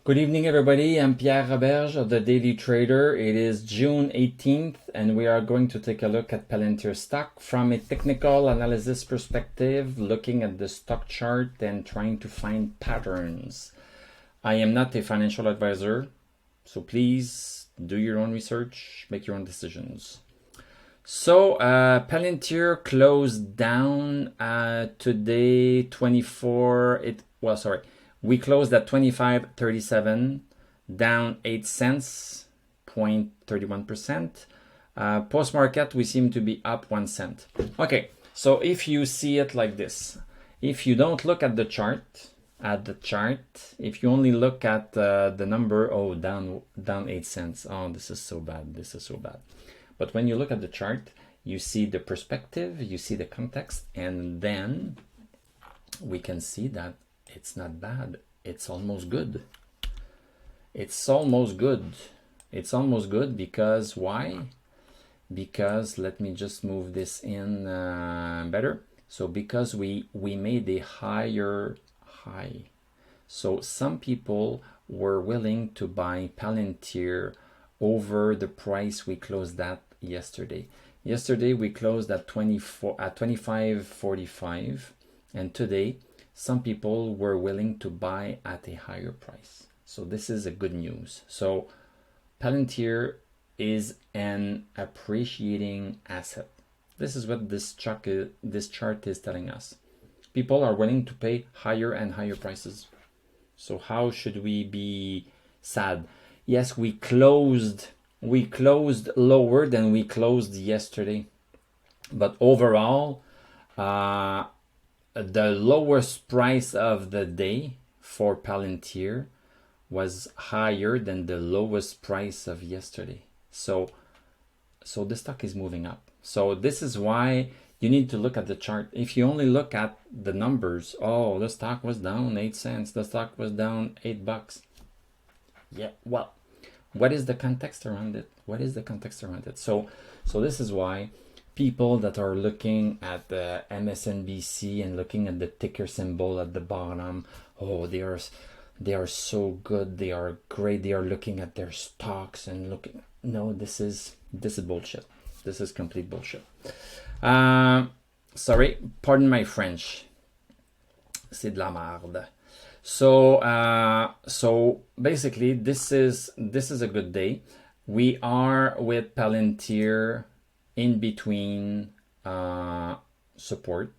Good evening, everybody. I'm Pierre Roberge of the Daily Trader. It is June 18th, and we are going to take a look at Palantir stock from a technical analysis perspective, looking at the stock chart and trying to find patterns. I am not a financial advisor, so please do your own research, make your own decisions. So Palantir closed down today 24. We closed at 25.37, down 8 cents, 0.31%. Post-market, we seem to be up 1 cent. Okay, so if you see it like this, if you don't look at the chart, if you only look at the number, oh, down 8 cents. Oh, this is so bad. This is so bad. But when you look at the chart, you see the perspective, you see the context, and then we can see that it's not bad. It's almost good. It's almost good. It's almost good because why? Because let me just move this in better. So because we made a higher high. So some people were willing to buy Palantir over the price we closed at yesterday. Yesterday we closed at 25.45, and today some people were willing to buy at a higher price. So this is a good news. So Palantir is an appreciating asset. This is what this chart is telling us. People are willing to pay higher and higher prices. So how should we be sad? Yes, we closed lower than we closed yesterday. But overall, the lowest price of the day for Palantir was higher than the lowest price of yesterday. So the stock is moving up. So this is why you need to look at the chart. If you only look at the numbers, oh, the stock was down 8 cents. The stock was down $8. Yeah, well, what is the context around it? What is the context around it? So this is why people that are looking at the MSNBC and looking at the ticker symbol at the bottom, oh, they are so good, they are great, they are looking at their stocks and looking. No, this is bullshit. This is complete bullshit. Sorry, pardon my French. C'est de la merde. So basically, this is a good day. We are with Palantir in between support.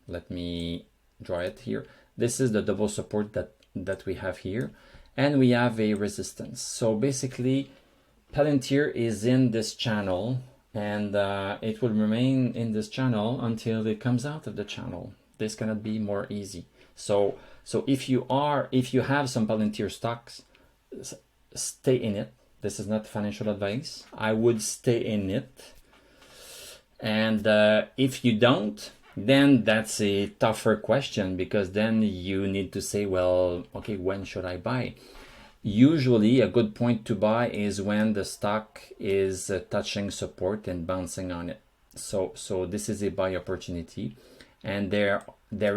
Let me draw it here. This is the double support that we have here, and we have a resistance. So basically, Palantir is in this channel, and it will remain in this channel until it comes out of the channel. This cannot be more easy. So if you have some Palantir stocks, stay in it. This is not financial advice. I would stay in it. And if you don't, then that's a tougher question, because then you need to say, well, okay, when should I buy? Usually a good point to buy is when the stock is touching support and bouncing on it. So this is a buy opportunity. And there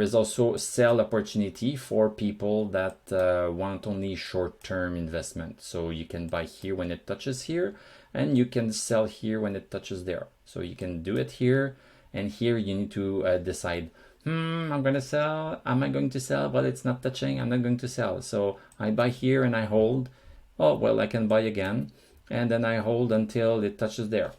is also sell opportunity for people that want only short-term investment. So you can buy here when it touches here, and you can sell here when it touches there. So you can do it here, and here you need to decide, I'm going to sell. Am I going to sell? Well, it's not touching. I'm not going to sell. So I buy here and I hold. Oh, well, I can buy again, and then I hold until it touches there.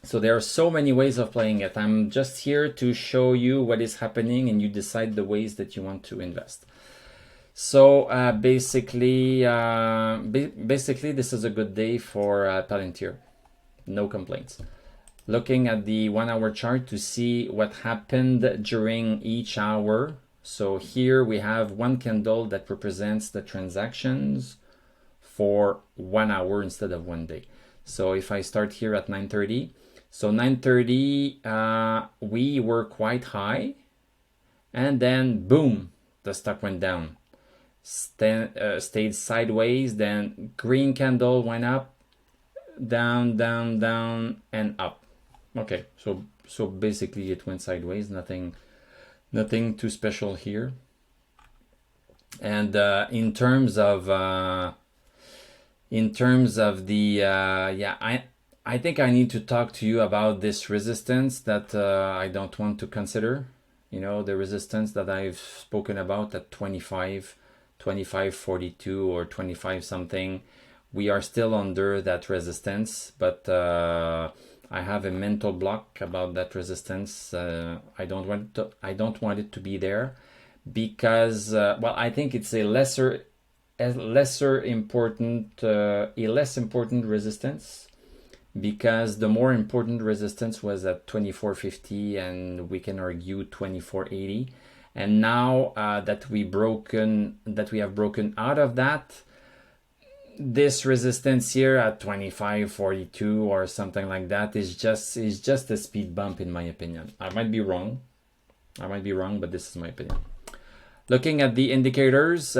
So there are so many ways of playing it. I'm just here to show you what is happening, and you decide the ways that you want to invest. So basically, this is a good day for Palantir. No complaints. Looking at the 1 hour chart to see what happened during each hour. So here we have one candle that represents the transactions for 1 hour instead of 1 day. So if I start here at 9:30, so 9:30 we were quite high, and then boom, the stock went down. Stayed sideways, then green candle went up, down, down, down, and up. Okay, so basically it went sideways. Nothing too special here. And in terms of the yeah, I think I need to talk to you about this resistance that I don't want to consider. You know, the resistance that I've spoken about at 25.42 or 25 something. We are still under that resistance, but I have a mental block about that resistance. I don't want it to be there because well, I think it's a less important resistance, because the more important resistance was at 24.50 and we can argue 24.80, and now that we have broken out of that, this resistance here at 25.42 or something like that is just a speed bump, in my opinion. I might be wrong, but this is my opinion. Looking at the indicators,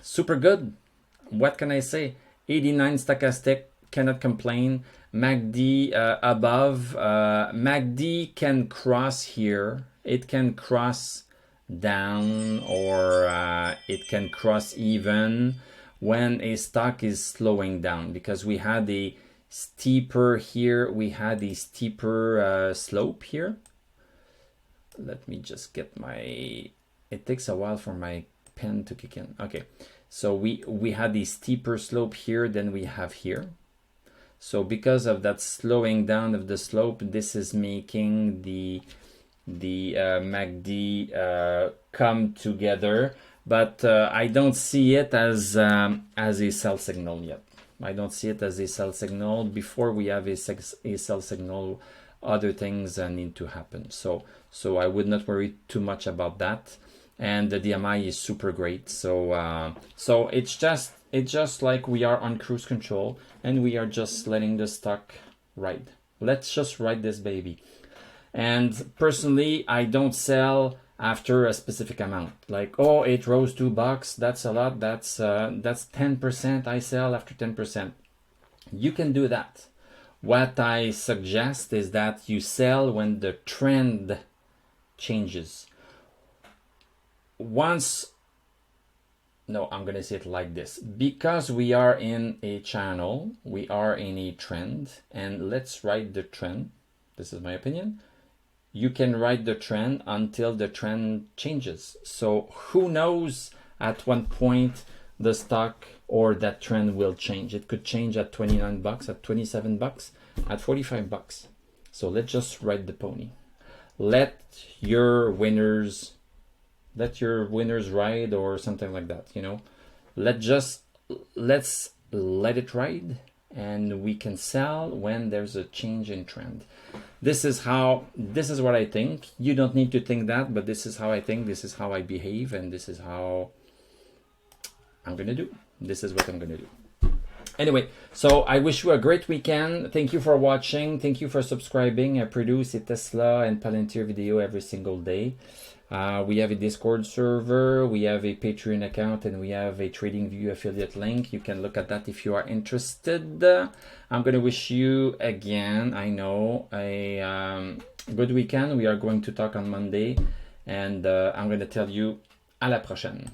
super good. What can I say? 89 stochastic, cannot complain. MACD above. MACD can cross here. It can cross down, or it can cross even when a stock is slowing down, because we had a steeper here. We had a steeper slope here. Let me just get my... It takes a while for my pen to kick in. Okay, so we had a steeper slope here than we have here. So because of that slowing down of the slope, this is making the MACD come together, but I don't see it as a sell signal yet. I don't see it as a sell signal. Before we have a sell signal, other things need to happen. So I would not worry too much about that. And the DMI is super great. So it's just like we are on cruise control and we are just letting the stock ride. Let's just ride this baby. And personally, I don't sell after a specific amount. Like, oh, it rose $2, that's a lot. That's 10%. I sell after 10%. You can do that. What I suggest is that you sell when the trend changes. I'm going to say it like this. Because we are in a channel, we are in a trend, and let's ride the trend. This is my opinion. You can ride the trend until the trend changes. So who knows at what point the stock or that trend will change. It could change at $29, at $27, at $45. So let's just ride the pony. Let your winners ride, or something like that, you know. Let's let it ride, and we can sell when there's a change in trend. This is what I think. You don't need to think that, but this is how I think, this is how I behave, and this is how I'm gonna do. This is what I'm gonna do. Anyway, so I wish you a great weekend. Thank you for watching. Thank you for subscribing. I produce a Tesla and Palantir video every single day. We have a Discord server, we have a Patreon account, and we have a TradingView affiliate link. You can look at that if you are interested. I'm going to wish you again, I know, a good weekend. We are going to talk on Monday, and I'm going to tell you à la prochaine.